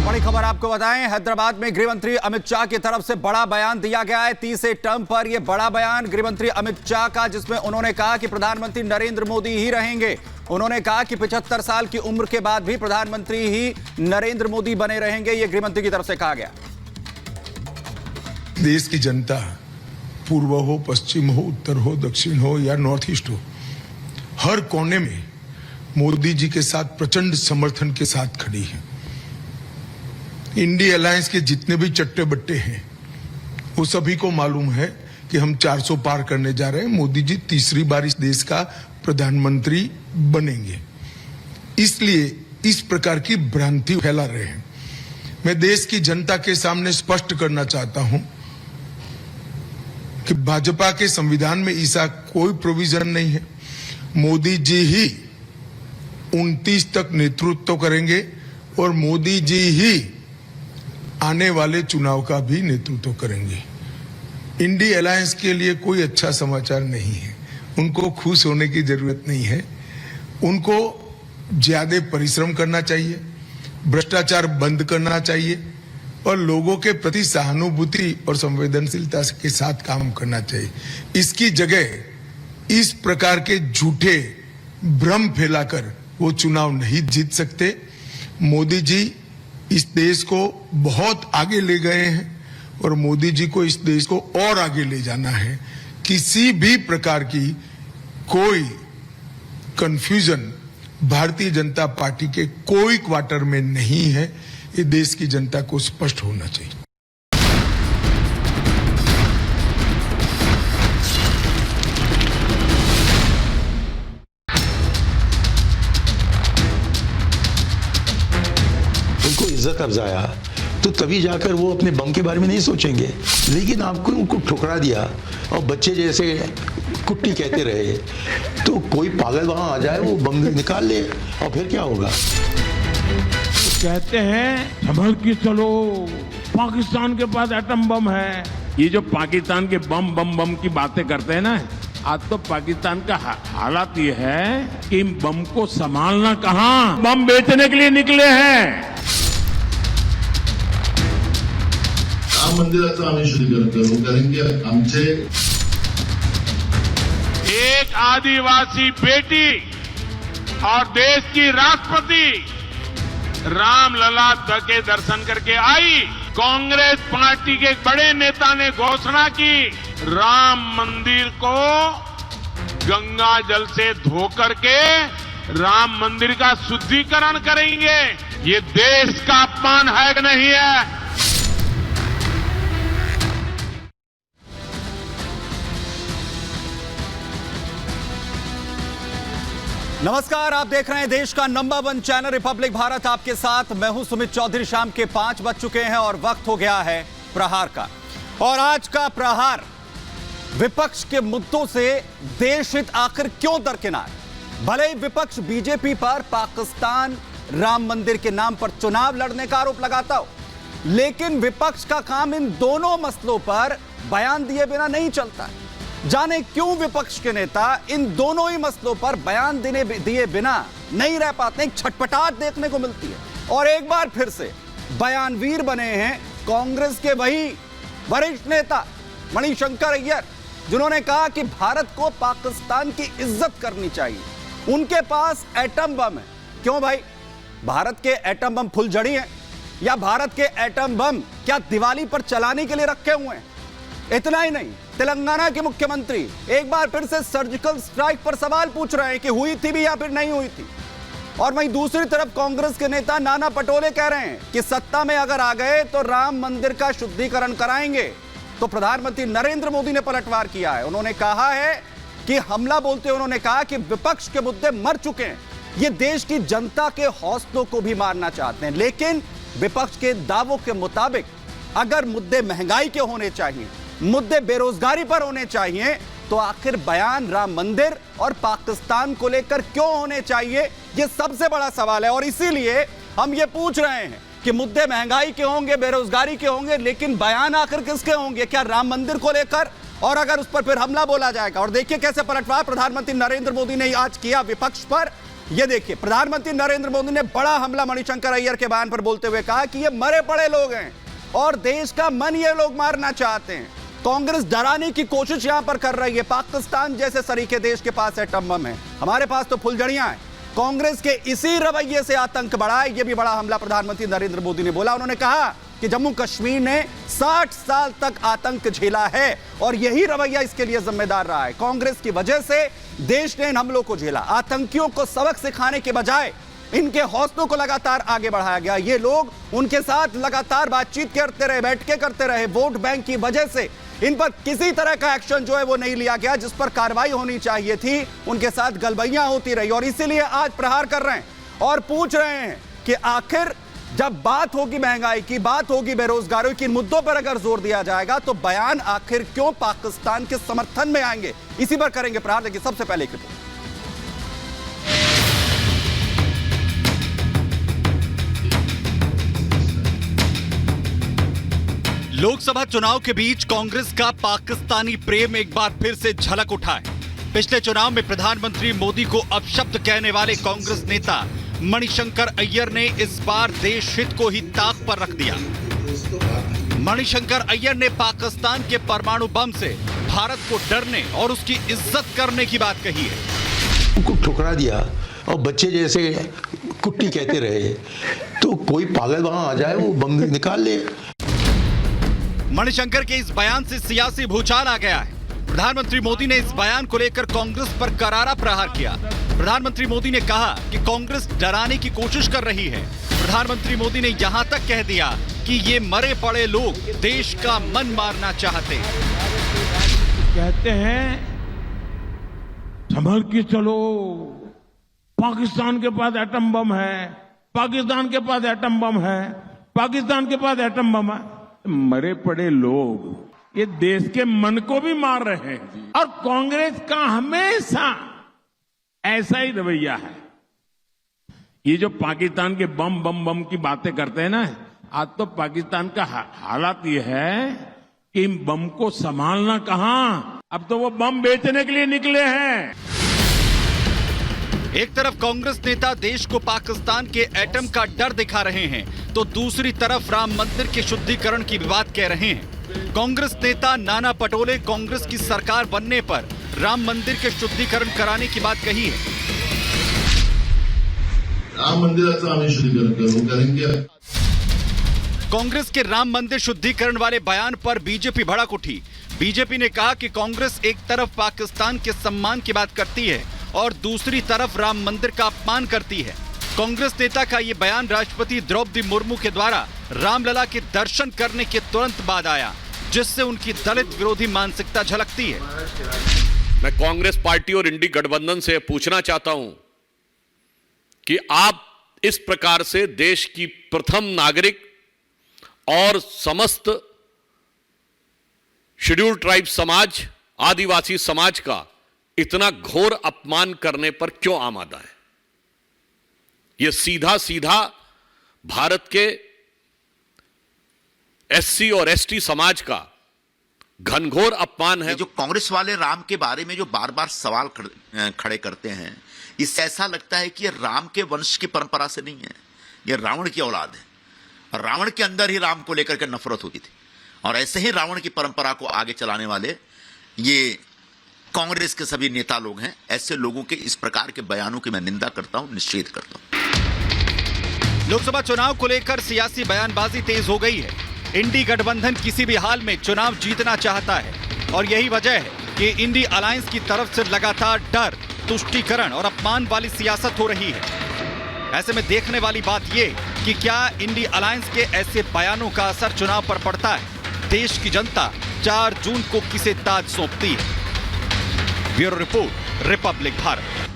बड़ी खबर आपको बताएं, हैदराबाद में गृह मंत्री अमित शाह की तरफ से बड़ा बयान दिया गया है। 30 टर्म पर यह बड़ा बयान गृह मंत्री अमित शाह का, जिसमें उन्होंने कहा कि प्रधानमंत्री नरेंद्र मोदी ही रहेंगे। उन्होंने कहा कि 75 साल की उम्र के बाद भी प्रधानमंत्री ही नरेंद्र मोदी बने रहेंगे। यह गृह मंत्री की तरफ से कहा गया। देश की जनता पूर्व हो, पश्चिम हो, उत्तर हो, दक्षिण हो या नॉर्थ ईस्ट हो, हर कोने में मोदी जी के साथ प्रचंड समर्थन के साथ खड़ी है। इंडिया अलायंस के जितने भी चट्टे बट्टे हैं वो सभी को मालूम है कि हम 400 पार करने जा रहे हैं। मोदी जी तीसरी बार इस देश का प्रधानमंत्री बनेंगे, इसलिए इस प्रकार की भ्रांति फैला रहे हैं। मैं देश की जनता के सामने स्पष्ट करना चाहता हूं कि भाजपा के संविधान में ऐसा कोई प्रोविजन नहीं है। मोदी जी ही 29 तक नेतृत्व करेंगे और मोदी जी ही आने वाले चुनाव का भी नेतृत्व करेंगे। इंडिया अलायंस के लिए कोई अच्छा समाचार नहीं है। उनको खुश होने की जरूरत नहीं है। उनको ज्यादा परिश्रम करना चाहिए, भ्रष्टाचार बंद करना चाहिए और लोगों के प्रति सहानुभूति और संवेदनशीलता के साथ काम करना चाहिए। इसकी जगह इस प्रकार के झूठे भ्रम फैलाकर वो चुनाव नहीं जीत सकते। मोदी जी इस देश को बहुत आगे ले गए हैं और मोदी जी को इस देश को और आगे ले जाना है। किसी भी प्रकार की कोई कंफ्यूजन भारतीय जनता पार्टी के कोई क्वार्टर में नहीं है। ये देश की जनता को स्पष्ट होना चाहिए। इज्जत अफजाया तो तभी जाकर वो अपने बम के बारे में नहीं सोचेंगे। लेकिन आपको उनको ठुकरा दिया और बच्चे जैसे कुट्टी कहते रहे, तो कोई पागल वहां आ जाए, वो बम निकाल ले और फिर क्या होगा। तो कहते हैं संभल के चलो, पाकिस्तान के पास एटम बम है। ये जो पाकिस्तान के बम की बातें करते हैं ना, आज तो पाकिस्तान का हालात ये है कि बम को संभालना कहां, बम बेचने के लिए निकले हैं। राम मंदिराचं आम्ही शुद्धीकरण करू, कारण की आमचे एक आदिवासी बेटी और देश की राष्ट्रपति रामलला के दर्शन करके आई। कांग्रेस पार्टी के बड़े नेता ने घोषणा की, राम मंदिर को गंगा जल से धो करके राम मंदिर का शुद्धिकरण करेंगे। ये देश का अपमान है कि नहीं है? नमस्कार, आप देख रहे हैं देश का नंबर 1 चैनल रिपब्लिक भारत। आपके साथ मैं हूं सुमित चौधरी। शाम के 5 बज चुके हैं और वक्त हो गया है प्रहार का। और आज का प्रहार विपक्ष के मुद्दों से देश हित आखिर क्यों दरकिनार। भले ही विपक्ष बीजेपी पर पाकिस्तान राम मंदिर के नाम पर चुनाव लड़ने का आरोप लगाता हो, लेकिन विपक्ष का काम इन दोनों मसलों पर बयान दिए बिना नहीं चलता है। जाने क्यों विपक्ष के नेता इन दोनों ही मसलों पर बयान दिए बिना नहीं रह पाते। एक छटपटाहट देखने को मिलती है और एक बार फिर से बयानवीर बने हैं कांग्रेस के वही वरिष्ठ नेता मणिशंकर अय्यर, जिन्होंने कहा कि भारत को पाकिस्तान की इज्जत करनी चाहिए। उनके पास एटम बम है। क्यों भाई, भारत के एटम बम फुलझड़ी हैं या भारत के एटम बम क्या दिवाली पर चलाने के लिए रखे हुए हैं? इतना ही नहीं, तेलंगाना के मुख्यमंत्री एक बार फिर से सर्जिकल स्ट्राइक पर सवाल पूछ रहे हैं कि हुई थी भी या फिर नहीं हुई थी। और वहीं दूसरी तरफ कांग्रेस के नेता नाना पटोले कह रहे हैं कि सत्ता में अगर आ गए तो राम मंदिर का शुद्धिकरण कराएंगे। तो प्रधानमंत्री नरेंद्र मोदी ने पलटवार किया है। उन्होंने कहा है कि हमला बोलते उन्होंने कहा कि विपक्ष के मुद्दे मर चुके हैं, ये देश की जनता के हौसलों को भी मारना चाहते हैं। लेकिन विपक्ष के दावों के मुताबिक अगर मुद्दे महंगाई के होने चाहिए, मुद्दे बेरोजगारी पर होने चाहिए, तो आखिर बयान राम मंदिर और पाकिस्तान को लेकर क्यों होने चाहिए, यह सबसे बड़ा सवाल है। और इसीलिए हम ये पूछ रहे हैं कि मुद्दे महंगाई के होंगे, बेरोजगारी के होंगे, लेकिन बयान आखिर किसके होंगे? क्या राम मंदिर को लेकर? और अगर उस पर फिर हमला बोला जाएगा। और देखिए कैसे पलटवार प्रधानमंत्री नरेंद्र मोदी ने आज किया विपक्ष पर। ये देखिए, प्रधानमंत्री नरेंद्र मोदी ने बड़ा हमला मणिशंकर अय्यर के बयान पर बोलते हुए कहा कि ये मरे पड़े लोग हैं और देश का मन ये लोग मारना चाहते हैं। कांग्रेस डराने की कोशिश यहां पर कर रही है। पाकिस्तान जैसे सरीखे देश के पास एटम बम है, हमारे पास तो फुलझड़ियां हैं। कांग्रेस के इसी रवैये से आतंक बढ़ा है। यह भी बड़ा हमला प्रधानमंत्री नरेंद्र मोदी ने बोला। उन्होंने कहा कि जम्मू कश्मीर ने 60 साल तक आतंक झेला है और यही रवैया इसके लिए जिम्मेदार रहा है। कांग्रेस की वजह से देश ने इन हमलों को झेला। आतंकियों को सबक सिखाने के बजाय इनके हौसलों को लगातार आगे बढ़ाया गया। ये लोग उनके साथ लगातार बातचीत करते रहे, बैठकें करते रहे। वोट बैंक की वजह से इन पर किसी तरह का एक्शन जो है वो नहीं लिया गया, जिस पर कार्रवाई होनी चाहिए थी। उनके साथ गलबैयां होती रही और इसीलिए आज प्रहार कर रहे हैं और पूछ रहे हैं कि आखिर जब बात होगी महंगाई की, बात होगी बेरोजगारी की, मुद्दों पर अगर जोर दिया जाएगा तो बयान आखिर क्यों पाकिस्तान के समर्थन में आएंगे। इसी पर करेंगे प्रहार। देखिए, सबसे पहले एक रिपोर्ट। लोकसभा चुनाव के बीच कांग्रेस का पाकिस्तानी प्रेम एक बार फिर से झलक उठा है। पिछले चुनाव में प्रधानमंत्री मोदी को अपशब्द कहने वाले कांग्रेस नेता मणिशंकर अय्यर ने इस बार देश हित को ही ताक पर रख दिया। मणिशंकर अय्यर ने पाकिस्तान के परमाणु बम से भारत को डरने और उसकी इज्जत करने की बात कही है। उनको ठुकरा दिया और बच्चे जैसे कुट्टी कहते रहे, तो कोई पागल वहां आ जाए वो बम निकाल ले। मणिशंकर के इस बयान से सियासी भूचाल आ गया है। प्रधानमंत्री मोदी ने इस बयान को लेकर कांग्रेस पर करारा प्रहार किया। प्रधानमंत्री मोदी ने कहा कि कांग्रेस डराने की कोशिश कर रही है। प्रधानमंत्री मोदी ने यहां तक कह दिया कि ये मरे पड़े लोग देश का मन मारना चाहते हैं। कहते हैं संभल के चलो, पाकिस्तान के पास एटम बम है, पाकिस्तान के पास एटम बम है, पाकिस्तान के पास एटम बम है। मरे पड़े लोग ये देश के मन को भी मार रहे हैं और कांग्रेस का हमेशा ऐसा ही रवैया है। ये जो पाकिस्तान के बम बम बम की बातें करते हैं ना, आज तो पाकिस्तान का हालात ये है कि इन बम को संभालना कहां, अब तो वो बम बेचने के लिए निकले हैं। एक तरफ कांग्रेस नेता देश को पाकिस्तान के एटम का डर दिखा रहे हैं, तो दूसरी तरफ राम मंदिर के शुद्धिकरण की बात कह रहे हैं। कांग्रेस नेता नाना पटोले कांग्रेस की सरकार बनने पर राम मंदिर के शुद्धिकरण कराने की बात कही है। राम मंदिराचं आम्ही शुद्धीकरण करू करेंगे। कांग्रेस के राम मंदिर शुद्धिकरण वाले बयान पर बीजेपी भड़क उठी। बीजेपी ने कहा कि कांग्रेस एक तरफ पाकिस्तान के सम्मान की बात करती है और दूसरी तरफ राम मंदिर का अपमान करती है। कांग्रेस नेता का यह बयान राष्ट्रपति द्रौपदी मुर्मू के द्वारा रामलला के दर्शन करने के तुरंत बाद आया, जिससे उनकी दलित विरोधी मानसिकता झलकती है। मैं कांग्रेस पार्टी और इंडी गठबंधन से पूछना चाहता हूं कि आप इस प्रकार से देश की प्रथम नागरिक और समस्त शेड्यूल ट्राइब समाज, आदिवासी समाज का इतना घोर अपमान करने पर क्यों आमादा है। यह सीधा सीधा भारत के एससी और एसटी समाज का घनघोर अपमान है। जो कांग्रेस वाले राम के बारे में जो बार बार सवाल खड़े करते हैं, इससे ऐसा लगता है कि ये राम के वंश की परंपरा से नहीं है, ये रावण की औलाद है। और रावण के अंदर ही राम को लेकर के नफरत होती थी और ऐसे ही रावण की परंपरा को आगे चलाने वाले ये कांग्रेस के सभी नेता लोग हैं। ऐसे लोगों के इस प्रकार के बयानों की मैं निंदा करता हूं, निषेध करता हूं। लोकसभा चुनाव को लेकर सियासी बयानबाजी तेज हो गई है। इंडी गठबंधन किसी भी हाल में चुनाव जीतना चाहता है और यही वजह है कि इंडी अलायंस की तरफ से लगातार डर, तुष्टीकरण और अपमान वाली सियासत हो रही है। ऐसे में देखने वाली बात यह कि क्या इंडी अलायंस के ऐसे बयानों का असर चुनाव पर पड़ता है। देश की जनता 4 जून को किसे ताज सौंपती है। Bureau report, Republic Bharat.